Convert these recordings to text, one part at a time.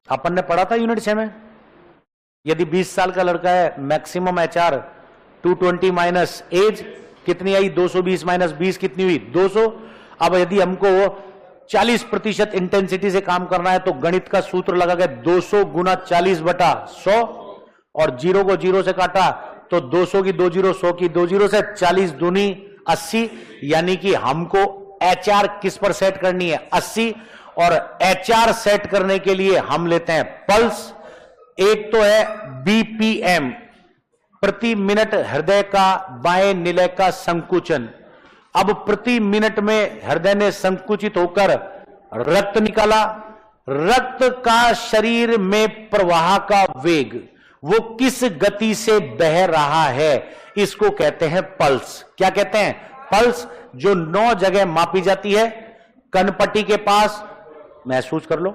अपन ने पढ़ा था यूनिट 6 में। यदि 20 साल का लड़का है, मैक्सिमम एचआर 220 माइनस एज कितनी आई, 220 माइनस 20 कितनी हुई, 200। अब यदि हमको 40% इंटेंसिटी से काम करना है तो गणित का सूत्र लगा के 200 गुना 40 बटा 100, और जीरो को जीरो से काटा तो 200 की 2 जीरो, 100 की 2 जीरो से 40 दूनी 80। यानी कि हमको एचआर किस पर सेट करनी है, 80। और एचआर सेट करने के लिए हम लेते हैं पल्स। एक तो है बीपीएम, प्रति मिनट हृदय का बाएं निलय का संकुचन। अब प्रति मिनट में हृदय ने संकुचित होकर रक्त निकाला। रक्त का शरीर में प्रवाह का वेग, वो किस गति से बह रहा है, इसको कहते हैं पल्स। क्या कहते हैं, पल्स। जो 9 जगह मापी जाती है। कनपट्टी के पास, महसूस कर लो,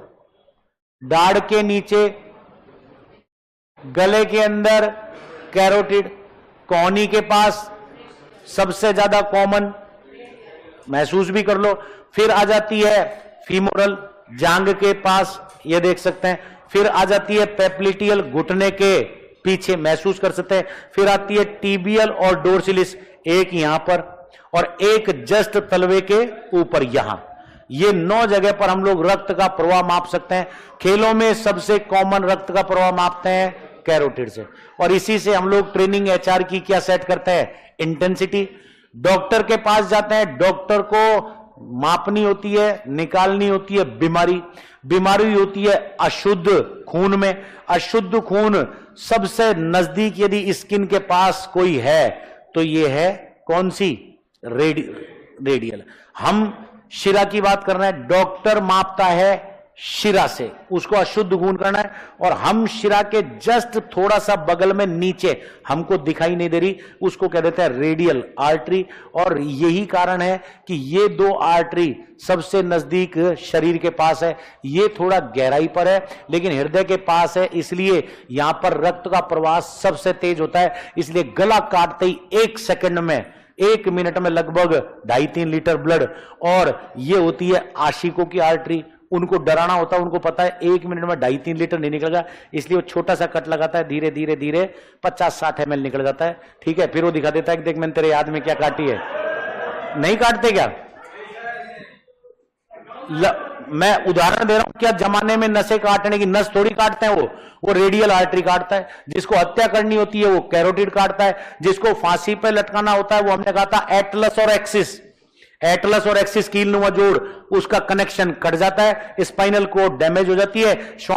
दाढ़ के नीचे, गले के अंदर कैरोटिड, कोहनी के पास सबसे ज्यादा कॉमन, महसूस भी कर लो। फिर आ जाती है फीमोरल, जांग के पास, ये देख सकते हैं। फिर आ जाती है पेप्लिटियल, घुटने के पीछे, महसूस कर सकते हैं। फिर आती है टीबियल और डोर्सिलिस, एक यहां पर और एक जस्ट तलवे के ऊपर यहां। ये 9 जगह पर हम लोग रक्त का प्रवाह माप सकते हैं। खेलों में सबसे कॉमन रक्त का प्रवाह मापते हैं कैरोटिड से, और इसी से हम लोग ट्रेनिंग एचआर की क्या सेट करते हैं, इंटेंसिटी। डॉक्टर के पास जाते हैं, डॉक्टर को मापनी होती है, निकालनी होती है बीमारी। बीमारी होती है अशुद्ध खून में। अशुद्ध खून सबसे नजदीक यदि स्किन के पास कोई है तो ये है कौन सी, रेडियल। हम शिरा की बात कर रहे हैं, डॉक्टर मापता है शिरा से, उसको अशुद्ध खून करना है, और हम शिरा के जस्ट थोड़ा सा बगल में नीचे, हमको दिखाई नहीं दे रही, उसको कह देते हैं रेडियल आर्टरी। और यही कारण है कि ये 2 आर्टरी सबसे नजदीक शरीर के पास है। ये थोड़ा गहराई पर है लेकिन हृदय के पास है, इसलिए यहां पर रक्त का प्रवाह सबसे तेज होता है। इसलिए गला काटते ही 1 सेकंड में, 1 मिनट में लगभग 2.5-3 लीटर ब्लड। और ये होती है आशिकों की आर्टरी। उनको डराना होता है, उनको पता है 1 मिनट में 2.5-3 लीटर नहीं निकलेगा, इसलिए वो छोटा सा कट लगाता है, धीरे धीरे धीरे 50-60 ml निकल जाता है। ठीक है, फिर वो दिखा देता है कि देख मैंने तेरे याद में क्या काटी है। नहीं काटते क्या? मैं उदाहरण दे रहा हूं, क्या जमाने में नसें काटने की, नस थोड़ी काटते हैं, वो रेडियल आर्टरी काटता है। जिसको हत्या करनी होती है वो कैरोटिड काटता है। जिसको फांसी पे लटकाना होता है वो हमने कहा था एटलस और एक्सिस, एटलस और एक्सिस कील नुमा जोड़, उसका कनेक्शन कट जाता है, स्पाइनल कोड डैमेज हो जाती है।